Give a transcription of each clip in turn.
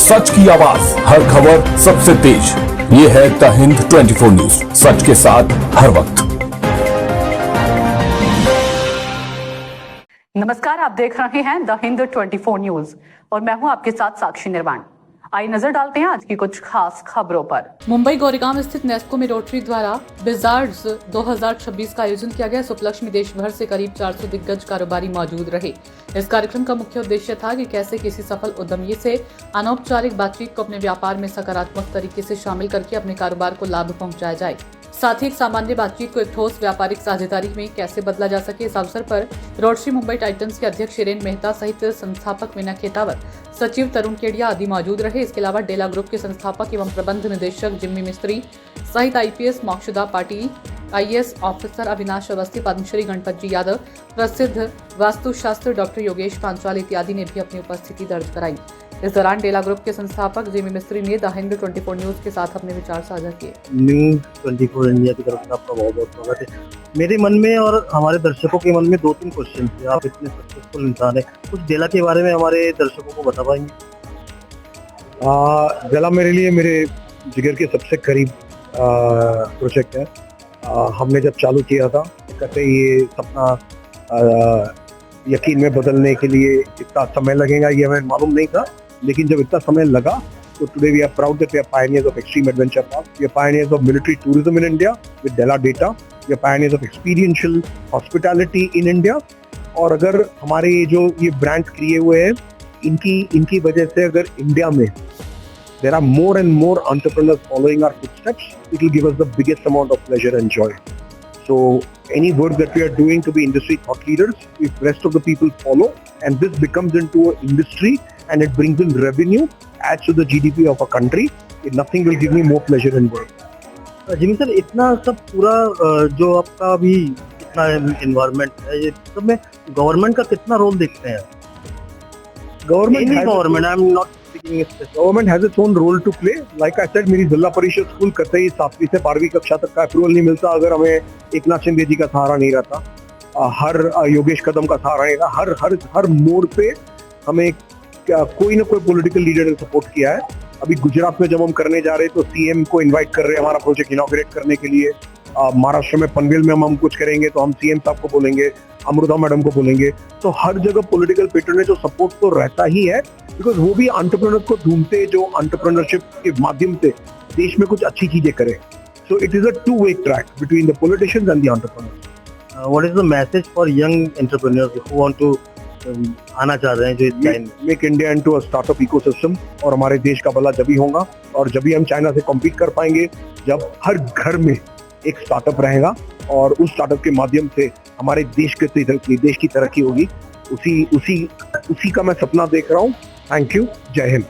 सच की आवाज, हर खबर सबसे तेज। ये है द हिंद 24 न्यूज, सच के साथ हर वक्त। नमस्कार, आप देख रहे हैं द हिंद 24 न्यूज और मैं हूं आपके साथ साक्षी निर्वाण। आइए नजर डालते हैं आज की कुछ खास खबरों पर। मुंबई गोरेगांव स्थित नेस्को में रोटरी द्वारा बिजार्ड्स 2026 का आयोजन किया गया। इस उपलक्ष्य में देश भर से करीब 400 दिग्गज कारोबारी मौजूद रहे। इस कार्यक्रम का मुख्य उद्देश्य था कि कैसे किसी सफल उद्यमी से अनौपचारिक बातचीत को अपने व्यापार में सकारात्मक तरीके से शामिल करके अपने कारोबार को लाभ पहुंचाया जाए, साथ ही एक सामान्य बातचीत को एक ठोस व्यापारिक साझेदारी में कैसे बदला जा सके। इस अवसर पर रोटरी मुंबई टाइटंस के अध्यक्ष हिरेन मेहता सहित संस्थापक मीना खेतावत, सचिव तरुण केडिया आदि मौजूद रहे। इसके अलावा डेला ग्रुप के संस्थापक एवं प्रबंध निदेशक जिम्मी मिस्त्री सहित IPS Mokshada Patil, IAS officer Avinash Awasthi, Padmashri Ganpat ji Yadav, प्रसिद्ध वास्तुशास्त्र डॉक्टर योगेश पांचाल इत्यादि ने भी अपनी उपस्थिति दर्ज कराई। इस दौरान डेला ग्रुप के संस्थापक जिम्मी मिस्त्री ने द हिंद 24 न्यूज के साथ अपने विचार साझा किए। न्यूज 24 इंडिया की तरफ से आपका बहुत बहुत स्वागत है। मेरे मन में और हमारे दर्शकों के मन में 2-3 क्वेश्चन थे। आप इतने सक्सेसफुल इंसान है, कुछ डेला के बारे में हमारे दर्शकों को बता पाएंगे? डेला मेरे लिए मेरे जिगर के सबसे करीब प्रोजेक्ट है। हमने जब चालू किया था कहते ये सपना यकीन में बदलने के लिए इतना समय लगेगा ये हमें मालूम नहीं था, लेकिन जब इतना समय लगा तो today we are proud that we are pioneers of extreme adventure park, we are pioneers of military tourism in India with Della data, we are pioneers of experiential hospitality in India. और अगर हमारे ये brand किए हुए हैं इनकी वजह से अगर इंडिया में there are more and more entrepreneurs following our footsteps, it will give us the biggest amount of pleasure and joy. So any work that we are doing to be industry thought leaders, if rest of the people follow and this becomes into an industry and it brings in revenue, adds to the GDP of a country, nothing will give me more pleasure and work. Jimmy sir, इतना सब पूरा जो आपका अभी इतना environment है, ये सब में गवर्नमेंट का कितना रोल देखते हैं? Government has its own role to play. Like I said, मेरी जिला परिषद स्कूल करते ही 7वीं से 12वीं कक्षा तक का अप्रूवल नहीं मिलता अगर हमें एकनाथ शिंदे जी का सहारा नहीं रहता। हर योगेश कदम का सहारा नहीं रहा। हर मोड़ पे हमें कोई ना कोई पॉलिटिकल लीडर ने सपोर्ट किया है। अभी गुजरात में जब हम करने जा रहे हैं तो सीएम को इनवाइट कर रहे हैं हमारा प्रोजेक्ट इनॉग्रेट करने के लिए। महाराष्ट्र में पनवेल में हम कुछ करेंगे तो हम सीएम साहब को बोलेंगे, अमृता मैडम को बोलेंगे। तो हर जगह पॉलिटिकल पैटर्न जो सपोर्ट तो रहता ही है, बिकॉज वो भी एंटरप्रेन्योर को ढूंढते जो एंटरप्रेन्योरशिप के माध्यम से देश में कुछ अच्छी चीजें करे। So it is a two way track between the politicians and the entrepreneurs. What is the message for young entrepreneurs who want to आना चाह रहे हैं जो इस line make India into a startup ecosystem, और हमारे देश का भला जब ही होगा और जब भी हम चाइना से कॉम्पीट कर पाएंगे जब हर घर में एक स्टार्टअप रहेगा और उस स्टार्टअप के माध्यम से हमारे देश की तरक्की होगी। उसी का मैं सपना देख रहा हूँ। थैंक यू, जय Hind.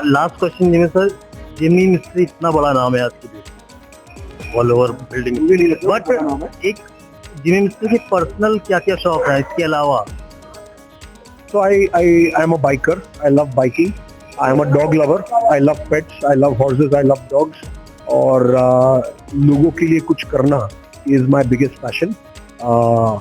Last question Jimmy sir, Jimmy मिस्त्री इतना बड़ा नाम है आज के देश ऑल ओवर बिल्डिंग, बट एक जिम्मी मिस्त्री के पर्सनल क्या क्या शौक है इसके अलावा? So I am a biker. I love biking. I am a dog lover. I love pets. I love horses. I love dogs. और लोगों के लिए कुछ करना is my biggest passion.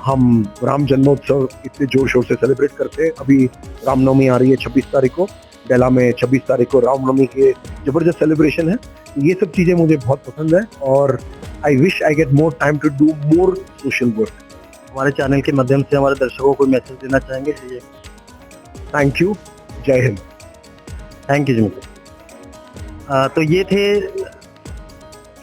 हम राम जन्मोत्सव इतने जोर शोर से सेलिब्रेट करते हैं। अभी रामनवमी आ रही है 26 तारीख को, डेला में 26 तारीख को रामनवमी के जबरदस्त सेलिब्रेशन है। ये सब चीजें मुझे बहुत पसंद है और I wish I get more time to do more social work. हमारे चैनल के माध्यम से हमारे दर्शकों को मैसेज देना चाहेंगे? थैंक यू, जय हिंद। Thank you Jimmy. तो ये थे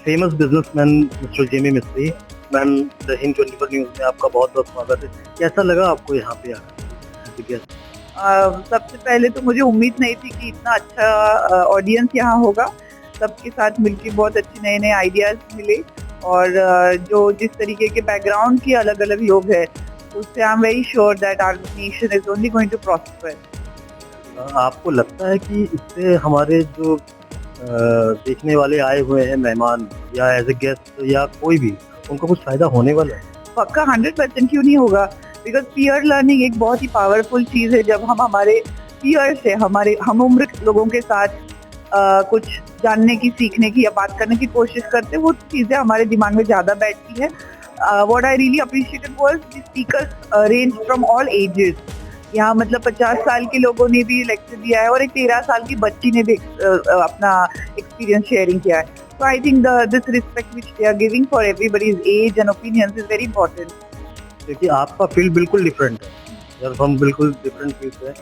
फेमस बिजनेसमैन मिस्टर जिमी मिस्त्री। मैम, द हिंद 24 न्यूज में आपका बहुत बहुत स्वागत है। कैसा लगा आपको यहाँ पे आकर? सबसे पहले तो मुझे उम्मीद नहीं थी कि इतना अच्छा ऑडियंस यहाँ होगा। सबके साथ मिलकर बहुत अच्छे नए नए आइडियाज मिले और जो जिस तरीके के बैकग्राउंड के अलग अलग लोग हैं उससे I am very sure that our nation is only going to prosper. आपको लगता है कि इससे हमारे जो देखने वाले आए हुए हैं मेहमान या एज ए गेस्ट या कोई भी, उनको कुछ फायदा होने वाला है? पक्का 100% क्यों नहीं होगा, बिकॉज पीयर लर्निंग एक बहुत ही पावरफुल चीज़ है। जब हम हमारे पीयर से, हमारे हम उम्र लोगों के साथ कुछ जानने की, सीखने की या बात करने की कोशिश करते हैं, वो चीज़ें हमारे दिमाग में ज़्यादा बैठती है। What I really appreciated was the speakers ranged from all ages. यहाँ मतलब 50 साल के लोगों ने भी लेक्चर दिया है और एक 13 साल की बच्ची ने भी अपना एक्सपीरियंस शेयरिंग किया है. So I think this respect which they are giving for everybody's age and opinions is very important. देखिए आपका फील्ड बिल्कुल डिफरेंट है, जब हम बिल्कुल डिफरेंट फील्ड से हैं.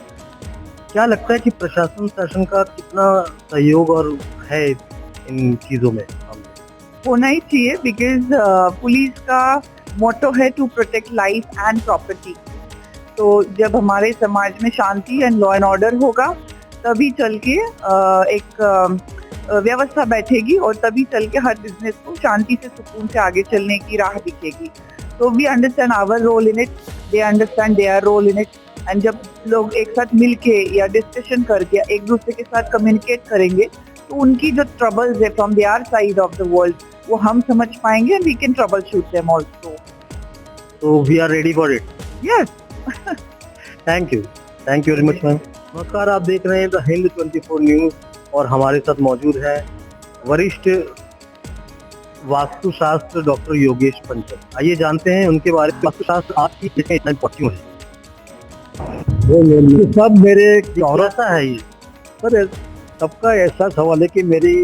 क्या लगता है कि प्रशासन शासन का कितना सहयोग और है इन चीज़ों में? होना ही चाहिए बिकॉज पुलिस का मोटो है to protect life and property. तो जब हमारे समाज में शांति एंड लॉ एंड ऑर्डर होगा तभी चल के एक व्यवस्था बैठेगी और तभी चल के हर बिजनेस को शांति से सुकून से आगे चलने की राह दिखेगी. तो we understand our role in it, they understand their role in it. And जब लोग एक साथ मिलके या डिस्कशन करके एक दूसरे के साथ कम्युनिकेट करेंगे तो उनकी जो ट्रबल्स है from their side of the world वो हम समझ पाएंगे and we can troubleshoot them also. तो we are ready for it. Yes. Thank you very much ma'am. नमस्कार, आप देख रहे हैं द हिंद 24 न्यूज़ और हमारे साथ मौजूद है वरिष्ठ वास्तुशास्त्र डॉक्टर योगेश पंचल. आइए जानते हैं उनके बारे में. वास्तुशास्त्र आपकी इतना क्यों है? सब मेरे और ऐसा है ये सर, सबका ऐसा सवाल है कि मेरी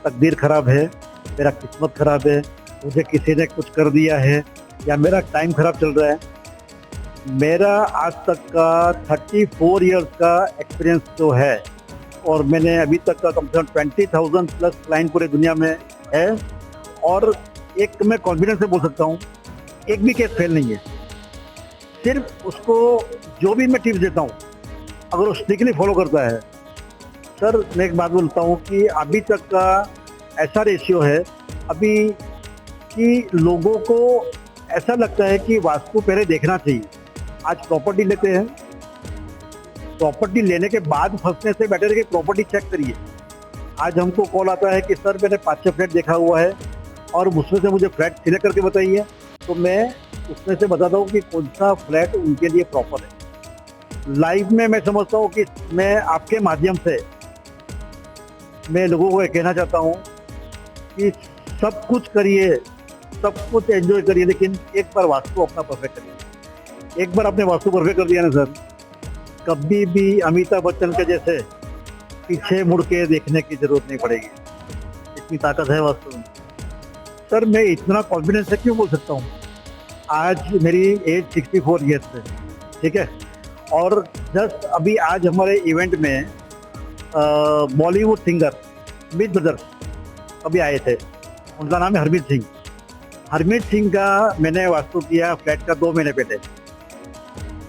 तकदीर खराब है, मेरा किस्मत खराब है, मुझे किसी ने कुछ कर दिया है या मेरा टाइम खराब चल रहा है. मेरा आज तक का 34 इयर्स का एक्सपीरियंस जो है और मैंने अभी तक का कम से कम 20,000 प्लस क्लाइंट पूरे दुनिया में है. और एक मैं कॉन्फिडेंस से बोल सकता हूँ, एक भी केस फेल नहीं है. सिर्फ उसको जो भी मैं टिप्स देता हूँ अगर वो स्ट्रिक्टली फॉलो करता है. सर मैं एक बात बोलता हूँ कि अभी तक का ऐसा रेशियो है अभी कि लोगों को ऐसा लगता है कि वास्तु पहले देखना चाहिए. आज प्रॉपर्टी लेते हैं, प्रॉपर्टी लेने के बाद फंसने से बेटर है कि प्रॉपर्टी चेक करिए. आज हमको कॉल आता है कि सर मैंने 5-6 फ्लैट देखा हुआ है और उसमें से मुझे फ्लैट सिलेक्ट करके बताइए. तो मैं उसमें से बताता हूँ कि कौन सा फ्लैट उनके लिए प्रॉपर है. लाइफ में मैं समझता हूँ कि मैं आपके माध्यम से मैं लोगों को कहना चाहता हूँ कि सब कुछ करिए, सब कुछ एंजॉय करिए, लेकिन एक बार वास्तु अपना परफेक्ट करिए. एक बार आपने वास्तु परफेक्ट कर दिया ना सर, कभी भी अमिताभ बच्चन के जैसे पीछे मुड़ के देखने की जरूरत नहीं पड़ेगी. इतनी ताकत है वास्तु में. सर मैं इतना कॉन्फिडेंस से क्यों बोल सकता हूँ? आज मेरी एज 64 ईयर्स है, ठीक है. और जस्ट अभी आज हमारे इवेंट में बॉलीवुड सिंगर स्मिथ ब्रदर्स अभी आए थे. उनका नाम है हरमीत सिंह. हरमीत सिंह का मैंने वास्तु किया फ्लैट का 2 महीने पहले.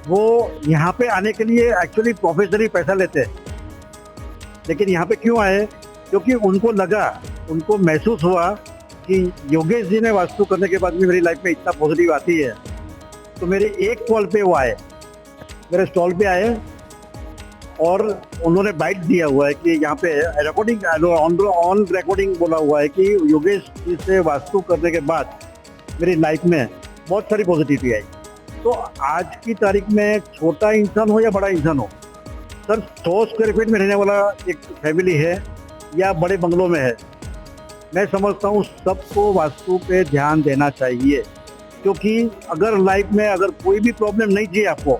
वो यहाँ पे आने के लिए एक्चुअली प्रोफेशनली पैसा लेते हैं, लेकिन यहाँ पे क्यों आए? क्योंकि उनको लगा, उनको महसूस हुआ कि योगेश जी ने वास्तु करने के बाद भी मेरी लाइफ में इतना पॉजिटिव आती है. तो मेरे एक कॉल पे वो आए, मेरे स्टॉल पे आए और उन्होंने बाइट दिया हुआ है कि यहाँ पे रिकॉर्डिंग ऑन रिकॉर्डिंग बोला हुआ है कि योगेश जी से वास्तु करने के बाद मेरी लाइफ में बहुत सारी पॉजिटिविटी आई. तो आज की तारीख में छोटा इंसान हो या बड़ा इंसान हो, सर 100 स्क्वायर फीट में रहने वाला एक फैमिली है या बड़े बंगलों में है, मैं समझता हूँ सबको वास्तु पे ध्यान देना चाहिए. क्योंकि अगर लाइफ में अगर कोई भी प्रॉब्लम नहीं चाहिए आपको,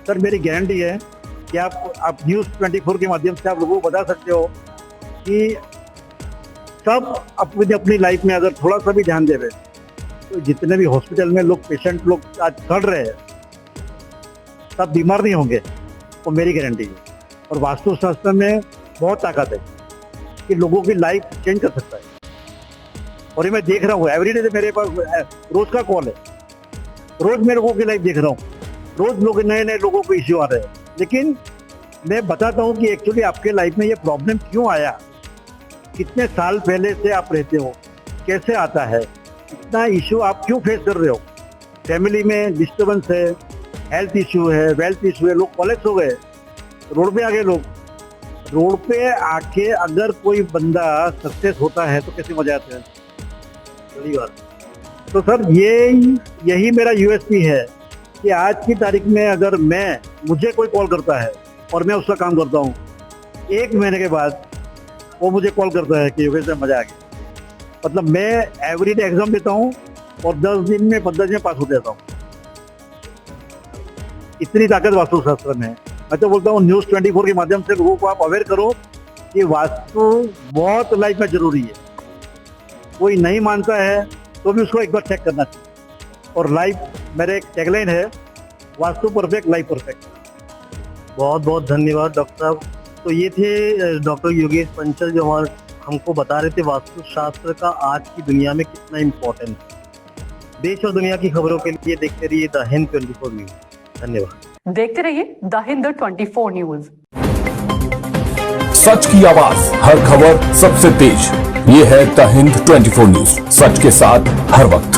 सर मेरी गारंटी है कि आप न्यूज़ 24 के माध्यम से आप लोगों को बता सकते हो कि सब अपनी लाइफ में अगर थोड़ा सा भी ध्यान देवे तो जितने भी हॉस्पिटल में लोग पेशेंट लोग आज सड़ रहे हैं सब बीमार नहीं होंगे, वो मेरी गारंटी है. और वास्तुशास्त्र में बहुत ताकत है कि लोगों की लाइफ चेंज कर सकता है. और ये मैं देख रहा हूँ एवरीडे. मेरे पास रोज का कॉल है, रोज मैं लोगों की लाइफ देख रहा हूँ, रोज लोग नए लोगों को इश्यू आ रहे हैं. लेकिन मैं बताता हूँ कि एक्चुअली आपके लाइफ में ये प्रॉब्लम क्यों आया, कितने साल पहले से आप रहते हो, कैसे आता है, इतना इशू आप क्यों फेस कर रहे हो. फैमिली में डिस्टर्बेंस है, हेल्थ इशू है, वेल्थ इशू है, लोग कॉलेज हो गए, रोड पे आ गए लोग. रोड पे आके अगर कोई बंदा सक्सेस होता है तो कैसे मजा आते हैं. बड़ी बात. तो सर यही मेरा यूएसपी है कि आज की तारीख में अगर मुझे कोई कॉल करता है और मैं उसका काम करता हूँ, 1 महीने के बाद वो मुझे कॉल करता है कि योगेश से मजा आ गया. मतलब मैं एवरीडे एग्जाम देता हूँ और 10 दिन में 15 दिन में पास हो जाता हूँ. इतनी ताकत वास्तुशास्त्र में है। मैं तो बोलता हूँ न्यूज 24 के माध्यम से लोगों को आप अवेयर करो कि वास्तु बहुत लाइफ में जरूरी है। कोई नहीं मानता है तो भी उसको एक बार चेक करना चाहिए। और लाइफ, मेरे एक टैगलाइन है, वास्तु परफेक्ट, लाइफ परफेक्ट। बहुत बहुत धन्यवाद डॉक्टर साहब। तो ये थे डॉक्टर योगेश पंचल जो हमको बता रहे थे वास्तुशास्त्र का आज की दुनिया में कितना इम्पोर्टेंट है। देश और दुनिया की खबरों के लिए देखते रहिए द हिंद 24 न्यूज। धन्यवाद। देखते रहिए द हिंद 24 न्यूज। सच की आवाज, हर खबर सबसे तेज। ये है द हिंद 24 न्यूज, सच के साथ हर वक्त।